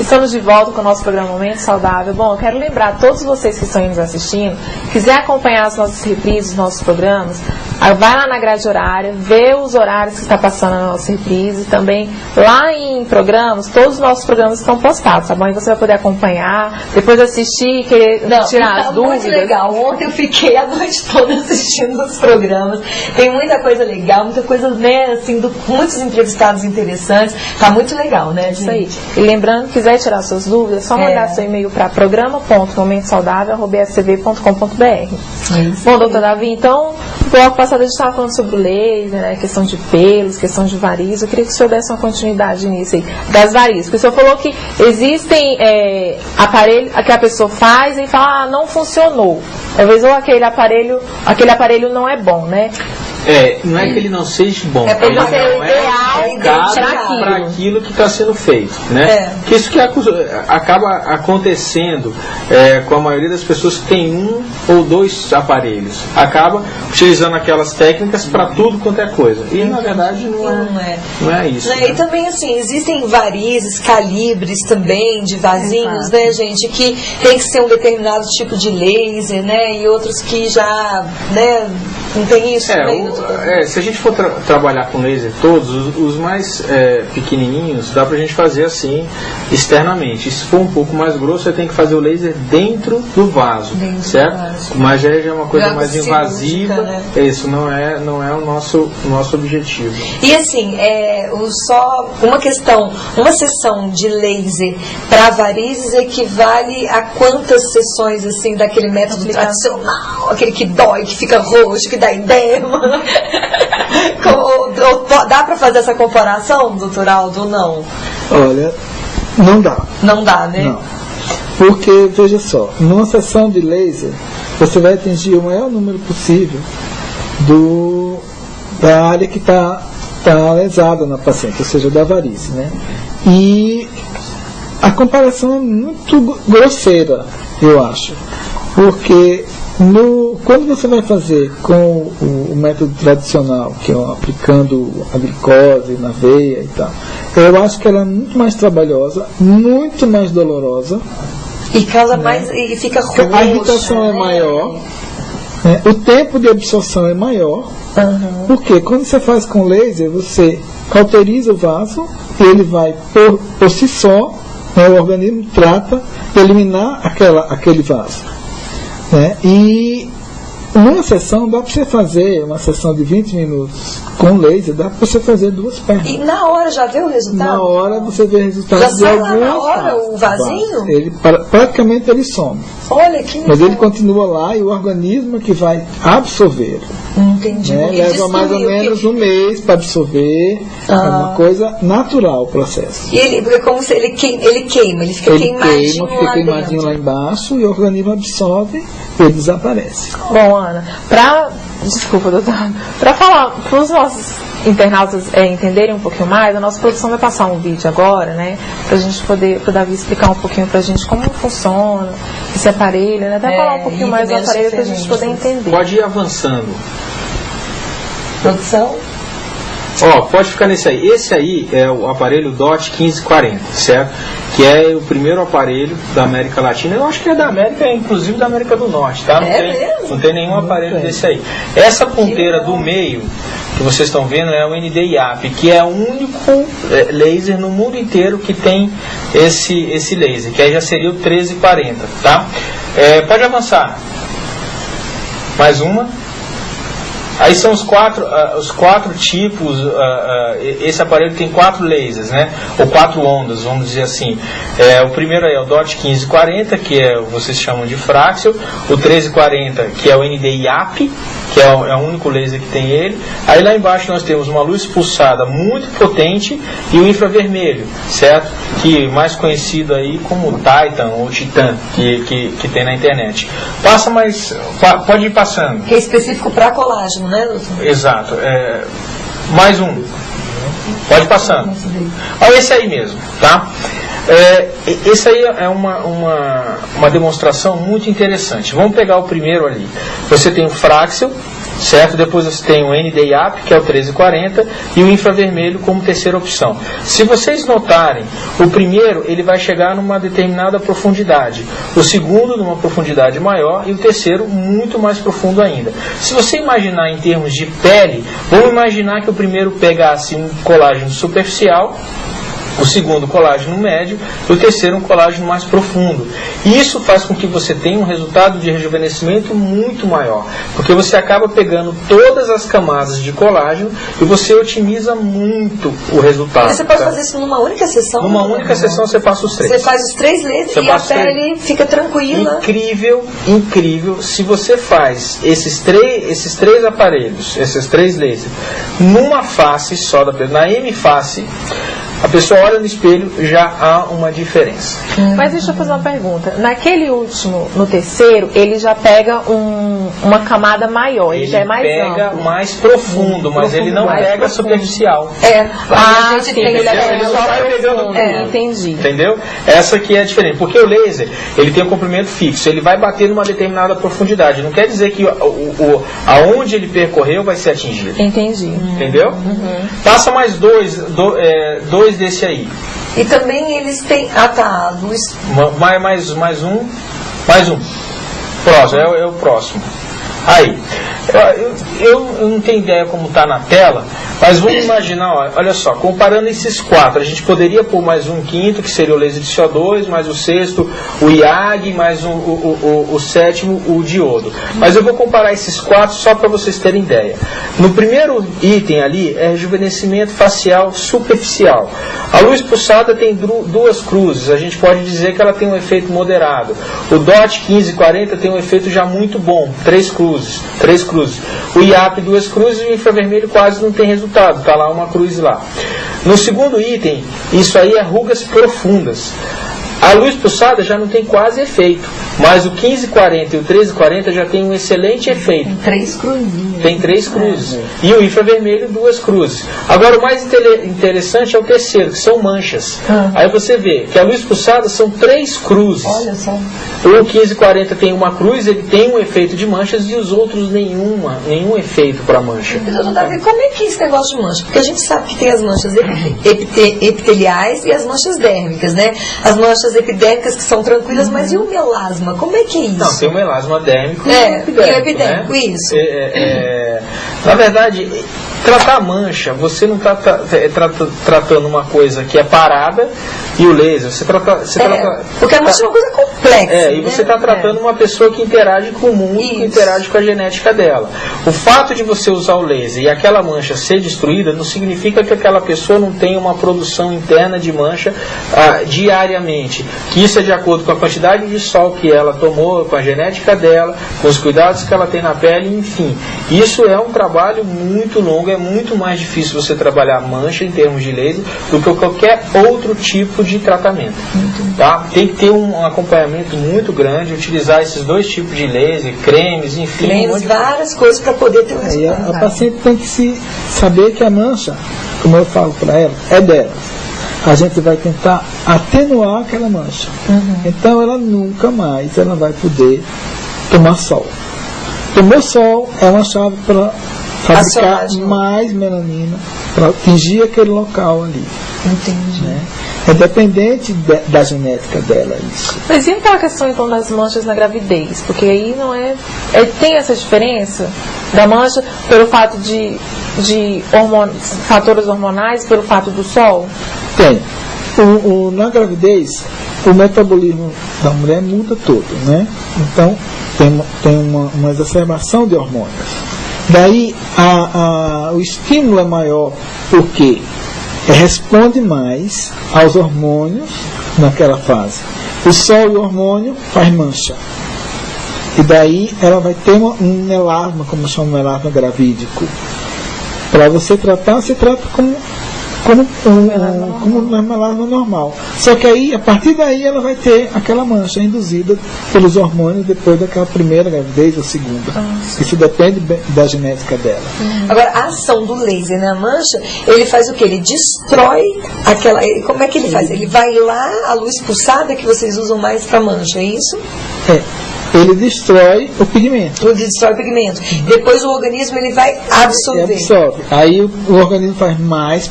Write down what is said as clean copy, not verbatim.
Estamos de volta com o nosso programa Momento Saudável. Bom, eu quero lembrar a todos vocês que estão aí nos assistindo, quiser acompanhar as nossas reprises, os nossos programas, vai lá na grade horária, vê os horários que está passando na nossa reprise. Também lá em programas, todos os nossos programas estão postados, tá bom? E você vai poder acompanhar, depois assistir, querer tirar as dúvidas. Muito legal. Ontem eu fiquei a noite toda assistindo os programas. Tem muita coisa legal, muita coisa, né, assim, muitos entrevistados interessantes. Tá muito legal, né, gente? Isso aí. E lembrando, quiser tirar suas dúvidas, é só mandar seu e-mail para programa.momentosaudável@sv.com.br. Bom, doutor Davi, então, no bloco passado a gente estava falando sobre o laser, né, questão de pelos, questão de varizes. Eu queria que o senhor desse uma continuidade nisso aí, das varizes. Porque o senhor falou que existem aparelhos que a pessoa faz e fala, não funcionou. Talvez ou aquele aparelho não é bom, né? Não é que ele não seja bom, é para ser ideal para aquilo que está sendo feito, né? Que isso que acaba acontecendo com a maioria das pessoas que tem um ou dois aparelhos, acaba utilizando aquelas técnicas para tudo quanto é coisa, e na verdade não é isso. Né? E também, assim, existem varizes, calibres também de vasinhos, né, gente, que tem que ser um determinado tipo de laser, né, e outros que já, né, não tem isso também. Se a gente for trabalhar com laser todos, os mais pequenininhos, dá pra gente fazer assim externamente. E se for um pouco mais grosso, você tem que fazer o laser dentro do vaso, certo? Mas já é uma coisa mais invasiva, né? Isso não é o nosso objetivo. E assim, só uma sessão de laser para varizes equivale a quantas sessões, assim, daquele método tradicional, aquele que dói, que fica roxo, que dá edema? Dá para fazer essa comparação, doutor Aldo, ou não? Olha, não dá. Não dá, né? Não. Porque, veja só, numa sessão de laser, você vai atingir o maior número possível da área que está lesada na paciente, ou seja, da varize, né? E a comparação é muito grosseira, eu acho, porque quando você vai fazer com o método tradicional, que é aplicando a glicose na veia e tal, eu acho que ela é muito mais trabalhosa, muito mais dolorosa. E causa mais, e fica roxo. A irritação é maior, o tempo de absorção é maior, porque quando você faz com laser, você cauteriza o vaso, ele vai por si só, o organismo trata de eliminar aquele vaso. E numa sessão dá para você fazer uma sessão de 20 minutos com laser, dá para você fazer 2 pernas. E na hora já vê o resultado? Na hora você vê o resultado. Já sai lá na hora o vasinho? Praticamente ele some. Olha que Mas ele continua lá e o organismo que vai absorver. Entendi. Leva mais ou menos um mês para absorver. É uma coisa natural o processo. E ele, como se ele queima, ele fica queimadinho lá embaixo e o organismo absorve e ele desaparece. Bom, Ana, desculpa, doutor, para falar para os nossos internautas entenderem um pouquinho mais, a nossa produção vai passar um vídeo agora, né, para a gente poder, para o Davi explicar um pouquinho para a gente como funciona esse aparelho, né, até falar um pouquinho mais do aparelho para a gente poder entender. Pode ir avançando. Produção? Pode ficar nesse aí. Esse aí é o aparelho DOT 1540, certo? Que é o primeiro aparelho da América Latina. Eu acho que é da América, inclusive da América do Norte, tá? Não tem nenhum aparelho desse aí. Essa ponteira do meio que vocês estão vendo é o ND-IAP, que é o único laser no mundo inteiro que tem esse laser, que aí já seria o 1340, tá? Pode avançar. Mais uma. Aí são os quatro tipos. Esse aparelho tem 4 lasers, né? Ou 4 ondas, vamos dizer assim. O primeiro aí é o DOT 1540, que vocês chamam de Fraxel. O 1340, que é o ND-IAP, que é o único laser que tem ele. Aí lá embaixo nós temos uma luz pulsada muito potente e o infravermelho, certo? Que mais conhecido aí como Titan ou Titan, que tem na internet. Pode ir passando. Que é específico para colágeno, né, doutor? Exato. Mais um. Pode passando. Olha esse aí mesmo, tá? Esse aí é uma demonstração muito interessante. Vamos pegar o primeiro ali. Você tem o Fraxel, certo? Depois você tem o ND-IAP, que é o 1340, e o infravermelho como terceira opção. Se vocês notarem, o primeiro ele vai chegar numa determinada profundidade, o segundo numa profundidade maior e o terceiro muito mais profundo ainda. Se você imaginar em termos de pele, vamos imaginar que o primeiro pegasse um colágeno superficial, o segundo colágeno médio e o terceiro um colágeno mais profundo. E isso faz com que você tenha um resultado de rejuvenescimento muito maior, porque você acaba pegando todas as camadas de colágeno e você otimiza muito o resultado. Você pode fazer isso numa única sessão? Numa única sessão você passa os 3. Você faz os 3 lasers e a pele fica tranquila. Incrível, incrível. Se você faz esses três aparelhos, esses 3 lasers, numa face só da pele, na M-face, a pessoa olha no espelho, já há uma diferença. Mas deixa eu fazer uma pergunta. Naquele último, no terceiro, ele já pega uma camada maior, ele já é mais amplo. Ele pega mais profundo, mas ele não pega superficial. A gente tem ele só vai pegando entendi. Entendeu? Essa aqui é a diferença. Porque o laser, ele tem um comprimento fixo, ele vai bater numa determinada profundidade. Não quer dizer que aonde ele percorreu vai ser atingido. Entendi. Entendeu? Passa mais dois desse aí. E também eles têm... a luz... Mais um. Próximo, é o próximo. Aí, eu não tenho ideia como está na tela, mas vamos imaginar, olha só, comparando esses 4, a gente poderia pôr mais um quinto, que seria o laser de CO2, mais o sexto, o IAG, mais o sétimo, o diodo. Mas eu vou comparar esses 4 só para vocês terem ideia. No primeiro item ali é rejuvenescimento facial superficial. A luz pulsada tem 2 cruzes, a gente pode dizer que ela tem um efeito moderado. O DOT 1540 tem um efeito já muito bom, 3 cruzes. O IAP 2 cruzes e o infravermelho quase não tem resultado, está lá uma cruz lá. No segundo item, isso aí é rugas profundas. A luz pulsada já não tem quase efeito, mas o 1540 e o 1340 já tem um excelente efeito. Tem 3 cruzinhas. Tem 3 cruzes. E o infravermelho 2 cruzes. Agora o mais interessante é o terceiro, que são manchas. Aí você vê que a luz pulsada são 3 cruzes. Olha só. O 1540 tem uma cruz, ele tem um efeito de manchas e os outros nenhum efeito para mancha. Davi, como é que é esse negócio de mancha? Porque a gente sabe que tem as manchas epiteliais e as manchas dérmicas, né? As manchas epidérmicas que são tranquilas, mas e o melasma? Como é que é isso? Não, tem o melasma dérmico e o epidérmico, né? Isso. Na verdade, tratar mancha, você não está tratando uma coisa que é parada e o laser. Porque a mancha é uma coisa complexa. E você está tratando uma pessoa que interage com o mundo, que interage com a genética dela. O fato de você usar o laser e aquela mancha ser destruída não significa que aquela pessoa não tenha uma produção interna de mancha diariamente. Que isso é de acordo com a quantidade de sol que ela tomou, com a genética dela, com os cuidados que ela tem na pele, enfim. Isso é um trabalho muito longo, é muito mais difícil você trabalhar mancha em termos de laser do que qualquer outro tipo de tratamento. Tá? Tem que ter um acompanhamento muito grande, utilizar esses 2 tipos de laser, cremes, enfim. Várias coisas para poder ter um resultado. A paciente tem que saber que a mancha, como eu falo para ela, é dela. A gente vai tentar atenuar aquela mancha. Então ela nunca mais vai poder tomar sol. Tomou sol é uma chave para fabricar mais melanina, para atingir aquele local ali. Entendi. Né? É dependente da genética dela isso. Mas e aquela questão então das manchas na gravidez? Porque aí não tem essa diferença da mancha pelo fato de fatores hormonais, pelo fato do sol? Tem. Na gravidez, o metabolismo da mulher muda todo, né? Então, tem uma exacerbação de hormônios. Daí, o estímulo é maior, porque responde mais aos hormônios naquela fase. O sol e o hormônio faz mancha. E daí, ela vai ter um melasma, como chama o melasma gravídico. Para você tratar, você trata como um melasma normal. Só que aí, a partir daí, ela vai ter aquela mancha induzida pelos hormônios depois daquela primeira gravidez ou segunda. Isso depende da genética dela. Agora, a ação do laser na mancha, ele faz o quê? Ele destrói aquela... Como é que ele faz? Ele vai lá, a luz pulsada que vocês usam mais para mancha, é isso? ele destrói o pigmento. Ele destrói o pigmento. Depois o organismo ele vai absorver. Absorve. Aí o organismo faz mais